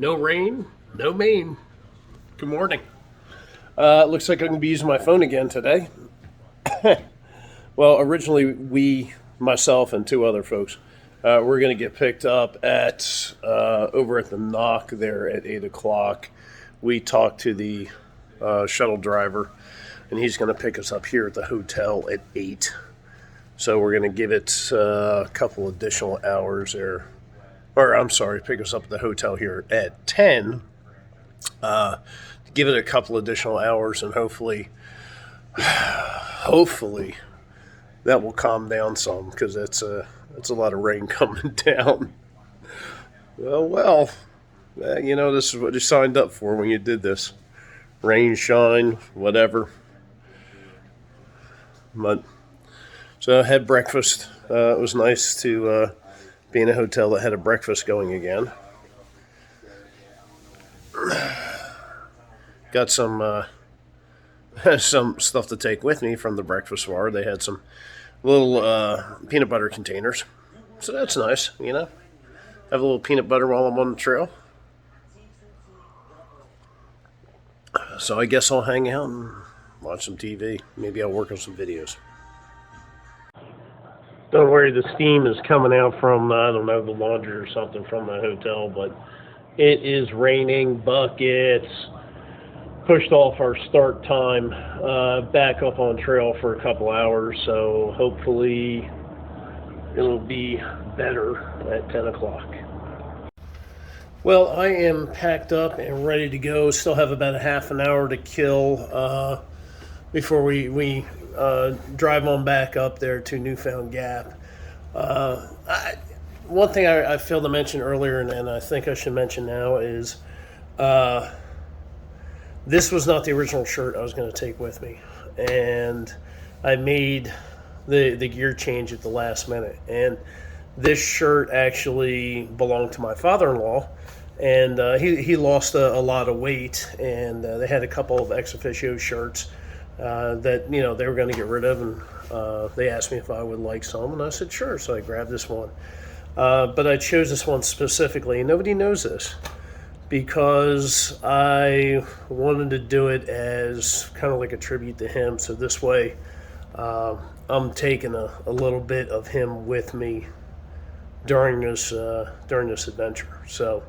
No rain, no Maine. Good morning. Looks like I'm going to be using my phone again today. Well, originally myself and two other folks, were going to get picked up at over at the Knock there at 8 o'clock. We talked to the shuttle driver, and he's going to pick us up here at the hotel at 8. So we're going to give it a couple additional hours there. Or, I'm sorry, pick us up at the hotel here at 10. Give it a couple additional hours, and hopefully that will calm down some, because it's a lot of rain coming down. Well, this is what you signed up for when you did this. Rain, shine, whatever. But so I had breakfast. It was nice to be in a hotel that had a breakfast going again. Got some stuff to take with me from the breakfast bar. They had some little peanut butter containers, so that's nice. Have a little peanut butter while I'm on the trail. So I guess I'll hang out and watch some TV. Maybe I'll work on some videos. Don't worry, the steam is coming out from, I don't know, the laundry or something from the hotel, but it is raining buckets. Pushed off our start time back up on trail for a couple hours, so hopefully it'll be better at 10 o'clock. Well, I am packed up and ready to go. Still have about a half an hour to kill before we drive on back up there to Newfound Gap. One thing I failed to mention earlier, and I think I should mention now, is this was not the original shirt I was going to take with me, and I made the gear change at the last minute. And this shirt actually belonged to my father-in-law, and he lost a lot of weight, and they had a couple of ex officio shirts that they were going to get rid of, and they asked me if I would like some, and I said sure. So I grabbed this one, but I chose this one specifically, and nobody knows this, because I wanted to do it as kind of like a tribute to him. So this way, I'm taking a little bit of him with me during this adventure. So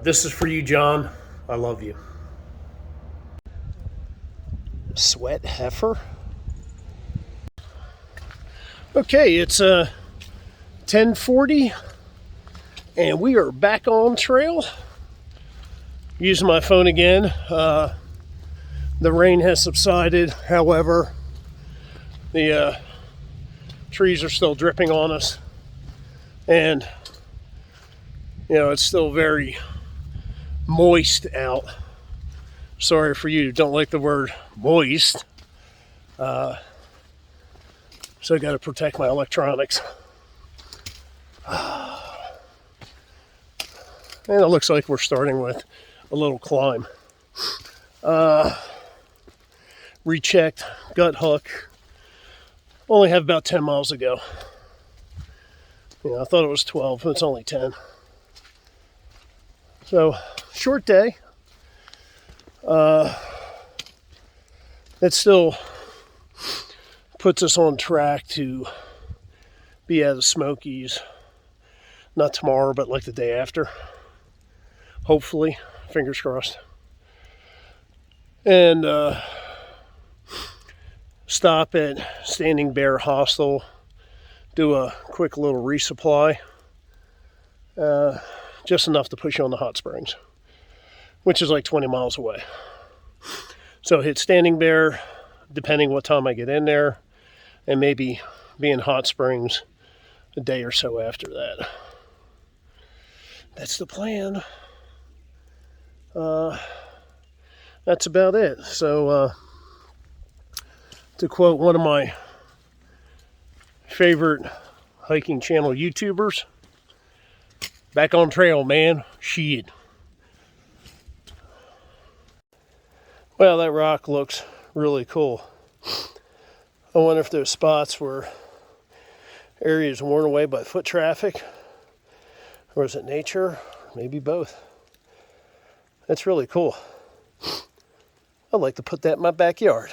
this is for you, John. I love you. Sweat heifer. Okay, it's 10:40, and we are back on trail. Using my phone again. The rain has subsided. However, the trees are still dripping on us, and it's still very moist out. Sorry for you who don't like the word moist. So I got to protect my electronics. And it looks like we're starting with a little climb. Rechecked, gut hook. Only have about 10 miles to go. I thought it was 12, but it's only 10. So, short day. It still puts us on track to be at the Smokies, not tomorrow, but like the day after. Hopefully. Fingers crossed. And stop at Standing Bear Hostel, do a quick little resupply, just enough to push you on the hot springs, which is like 20 miles away. So hit Standing Bear, depending what time I get in there, and maybe be in Hot Springs a day or so after that. That's the plan. That's about it. So, to quote one of my favorite hiking channel YouTubers, back on trail, man. Shit. Well, that rock looks really cool. I wonder if there's spots where areas worn away by foot traffic, or is it nature? Maybe both. That's really cool. I'd like to put that in my backyard.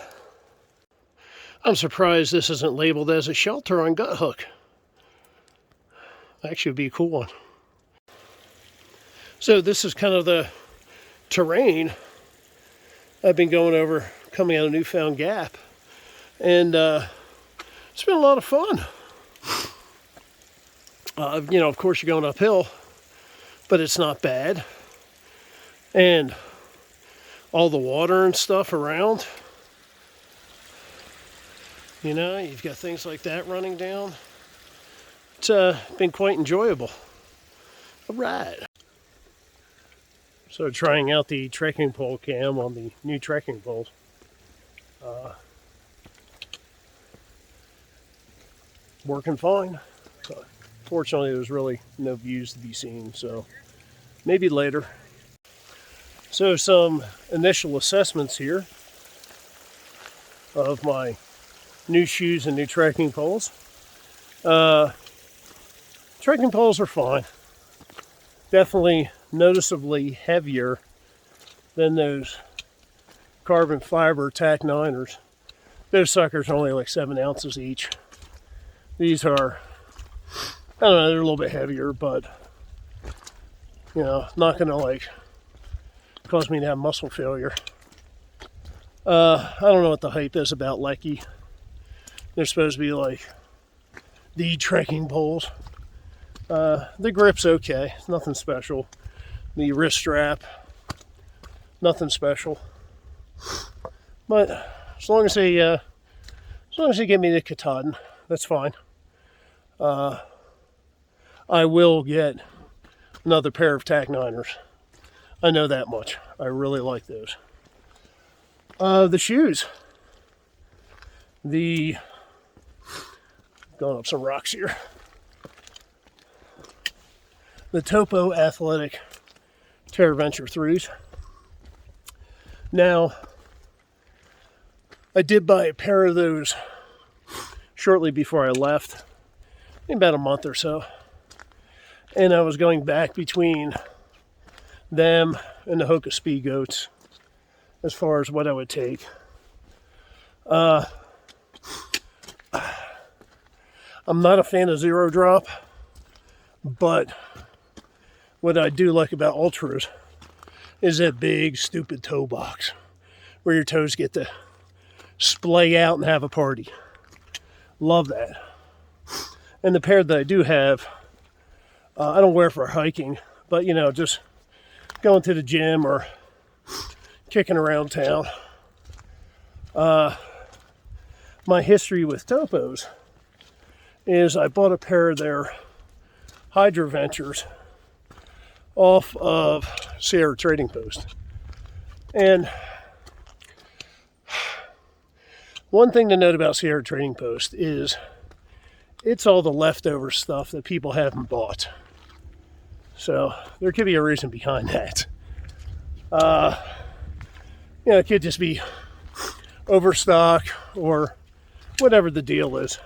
I'm surprised this isn't labeled as a shelter on Gut Hook. Actually, would be a cool one. So this is kind of the terrain I've been going over coming out of Newfound Gap. And it's been a lot of fun. You know, of course you're going uphill, but it's not bad. And all the water and stuff around, you know, you've got things like that running down. It's been quite enjoyable. All right. So trying out the trekking pole cam on the new trekking poles. Working fine. Fortunately, there's really no views to be seen, so maybe later. So some initial assessments here of my new shoes and new trekking poles. Trekking poles are fine. Definitely noticeably heavier than those carbon fiber Tac 9ers. Those suckers are only like 7 ounces each. These are, I don't know, they're a little bit heavier, but, you know, not going to like cause me to have muscle failure. I don't know what the hype is about Lecky. They're supposed to be like the trekking poles. The grip's okay, it's nothing special. The wrist strap, nothing special. But as long as they get me the Katahdin, that's fine. I will get another pair of Tac 9ers. I know that much. I really like those. The shoes. Going up some rocks here. The Topo Athletic TerraVenture Thrus. Now, I did buy a pair of those shortly before I left, about a month or so. And I was going back between them and the Hoka Speed Goats as far as what I would take. I'm not a fan of zero drop, but what I do like about Ultras is that big, stupid toe box where your toes get to splay out and have a party. Love that. And the pair that I do have, I don't wear for hiking, but, you know, just going to the gym or kicking around town. My history with Topos is I bought a pair of their Hydra Ventures off of Sierra Trading Post. And one thing to note about Sierra Trading Post is it's all the leftover stuff that people haven't bought. So there could be a reason behind that. You know, it could just be overstock or whatever the deal is.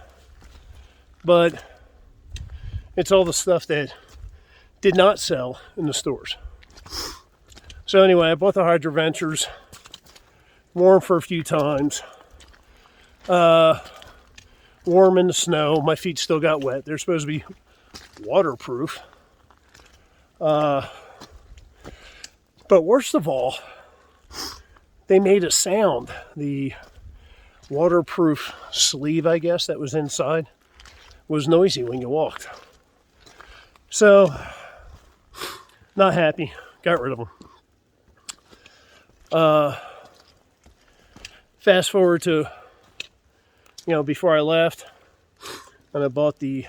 But it's all the stuff that did not sell in the stores. So anyway, I bought the Hydra Ventures, wore them for a few times. Wore them in the snow. My feet still got wet. They're supposed to be waterproof. But worst of all, they made a sound. The waterproof sleeve, I guess, that was inside was noisy when you walked. So, not happy. Got rid of them. Fast forward to, you know, before I left, and I bought the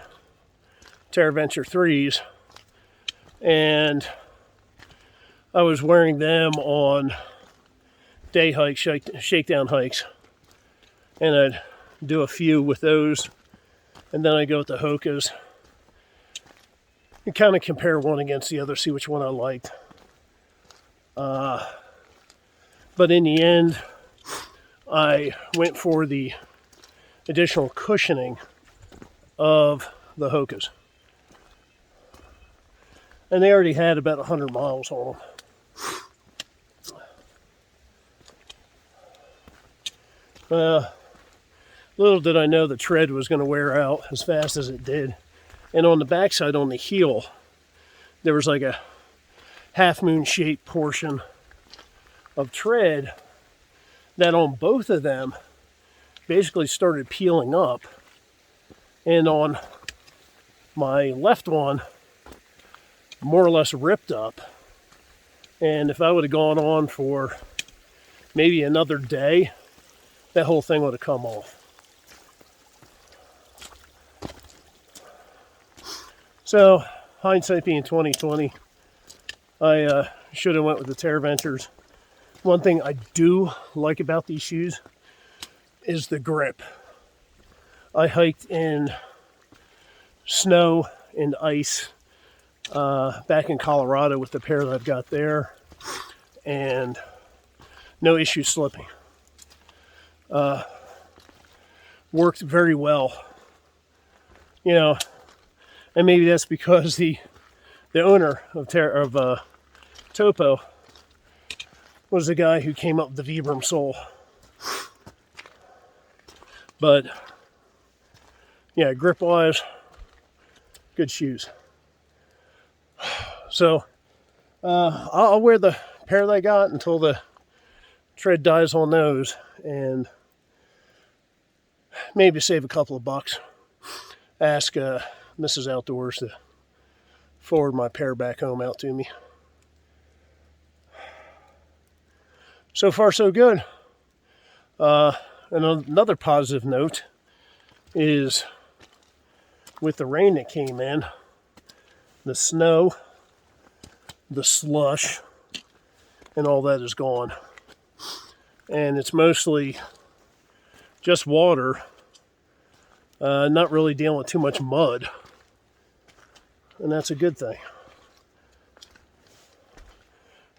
TerraVenture 3s, and I was wearing them on day hikes, shakedown hikes, and I'd do a few with those, and then I'd go with the Hokas and kind of compare one against the other, see which one I liked. But in the end, I went for the additional cushioning of the Hokas. And they already had about 100 miles on them. Little did I know the tread was going to wear out as fast as it did. And on the backside, on the heel, there was like a half moon shaped portion of tread that on both of them basically started peeling up. And on my left one, more or less ripped up. And if I would have gone on for maybe another day, that whole thing would have come off. So, hindsight being 2020, I should have went with the Terraventures. One thing I do like about these shoes is the grip. I hiked in snow and ice back in Colorado with the pair that I've got there, and no issue slipping. Worked very well, you know, and maybe that's because the owner of Topo was the guy who came up with the Vibram sole. But yeah, grip wise, good shoes. So I'll wear the pair that I got until the tread dies on those, and maybe save a couple of bucks. Ask Mrs. Outdoors to forward my pair back home out to me. So far, so good. And another positive note is with the rain that came in, the snow, the slush, and all that is gone. And it's mostly just water, not really dealing with too much mud. And that's a good thing.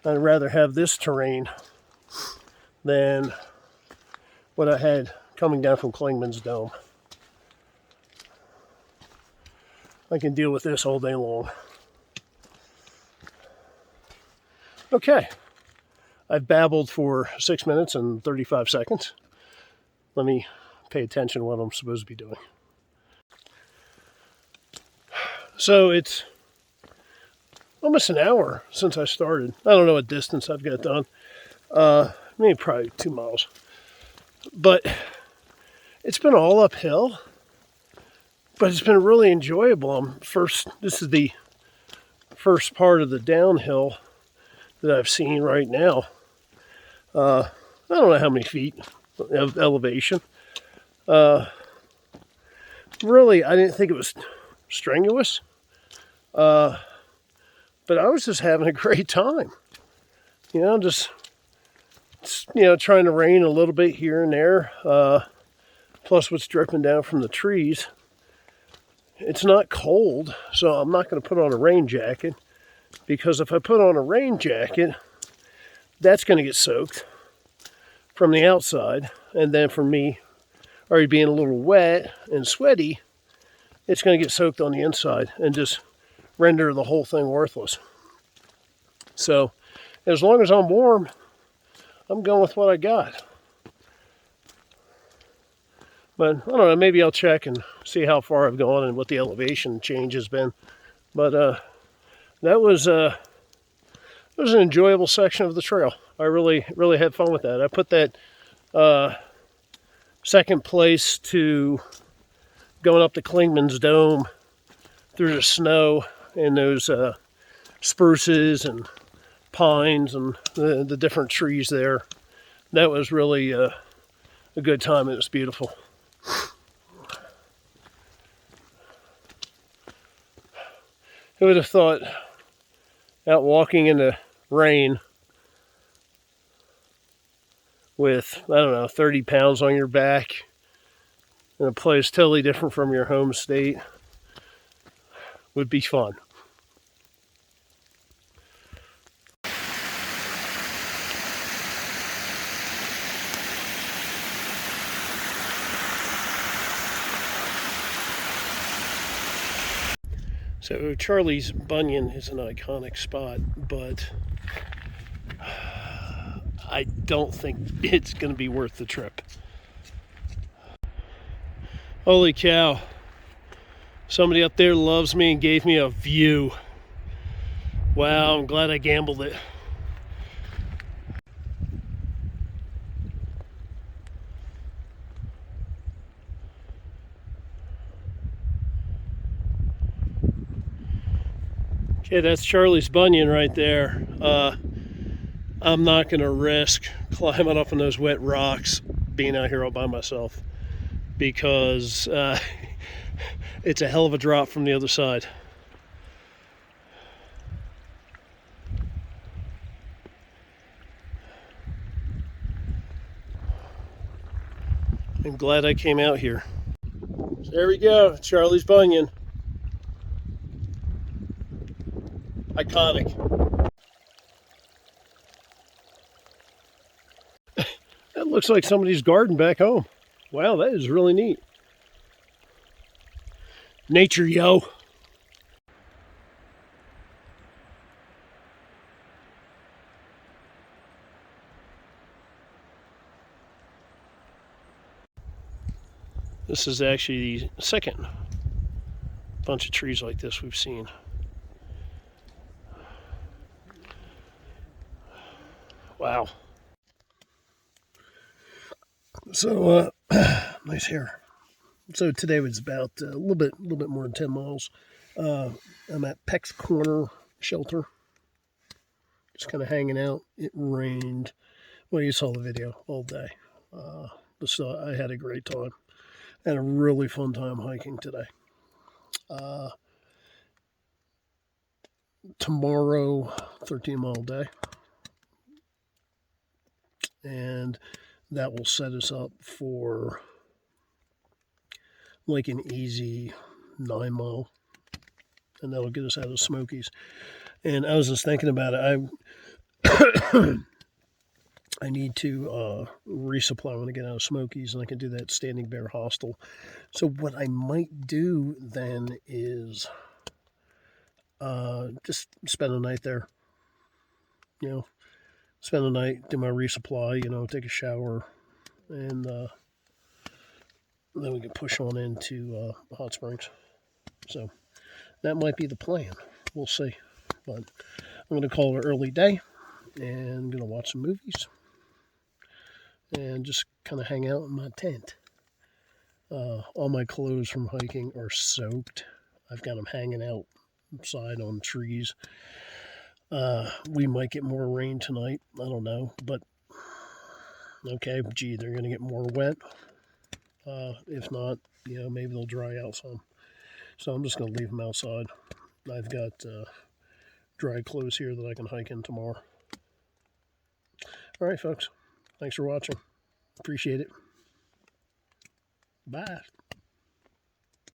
I'd rather have this terrain than what I had coming down from Klingman's Dome. I can deal with this all day long. Okay, I've babbled for 6 minutes and 35 seconds. Let me pay attention to what I'm supposed to be doing. So it's almost an hour since I started. I don't know what distance I've got done. Maybe probably 2 miles. But it's been all uphill. But it's been really enjoyable. This is the first part of the downhill that I've seen right now. I don't know how many feet of elevation. Really, I didn't think it was strenuous. But I was just having a great time. Just trying to rain a little bit here and there. Plus what's dripping down from the trees. It's not cold, so I'm not going to put on a rain jacket, because if I put on a rain jacket, that's going to get soaked from the outside, and then for me already being a little wet and sweaty, it's going to get soaked on the inside and just render the whole thing worthless. So as long as I'm warm, I'm going with what I got. But I don't know, maybe I'll check and see how far I've gone and what the elevation change has been. But that was an enjoyable section of the trail. I really had fun with that. I put that second place to going up to Klingman's Dome through the snow and those spruces and pines and the different trees there. That was really a good time. It was beautiful. Who would have thought out walking in the rain with, 30 pounds on your back in a place totally different from your home state would be fun. So Charlie's Bunyan is an iconic spot, but I don't think it's going to be worth the trip. Holy cow. Somebody up there loves me and gave me a view. Wow, I'm glad I gambled it. Okay, that's Charlie's Bunion right there. I'm not going to risk climbing up on those wet rocks being out here all by myself because it's a hell of a drop from the other side. I'm glad I came out here. So there we go, Charlie's Bunion. Iconic. That looks like somebody's garden back home. Wow, that is really neat. Nature, yo. This is actually the second bunch of trees like this we've seen. Wow. So, nice hair. So today was about a little bit more than 10 miles. I'm at Peck's Corner Shelter. Just kind of hanging out. It rained. Well, you saw the video all day. So I had a great time. Had a really fun time hiking today. Tomorrow, 13-mile day. And that will set us up for like an easy 9-mile. And that'll get us out of the Smokies. And I was just thinking about it. I need to resupply when I get out of Smokies, and I can do that Standing Bear Hostel. So what I might do then is just spend a night there. You know, spend the night, do my resupply, take a shower, and then we can push on into Hot Springs. So that might be the plan. We'll see. But I'm going to call it an early day, and I'm going to watch some movies and just kind of hang out in my tent. All my clothes from hiking are soaked. I've got them hanging outside on trees. We might get more rain tonight. I don't know, but okay, gee, they're going to get more wet. If not, maybe they'll dry out some. So I'm just going to leave them outside. I've got dry clothes here that I can hike in tomorrow. All right, folks. Thanks for watching. Appreciate it. Bye.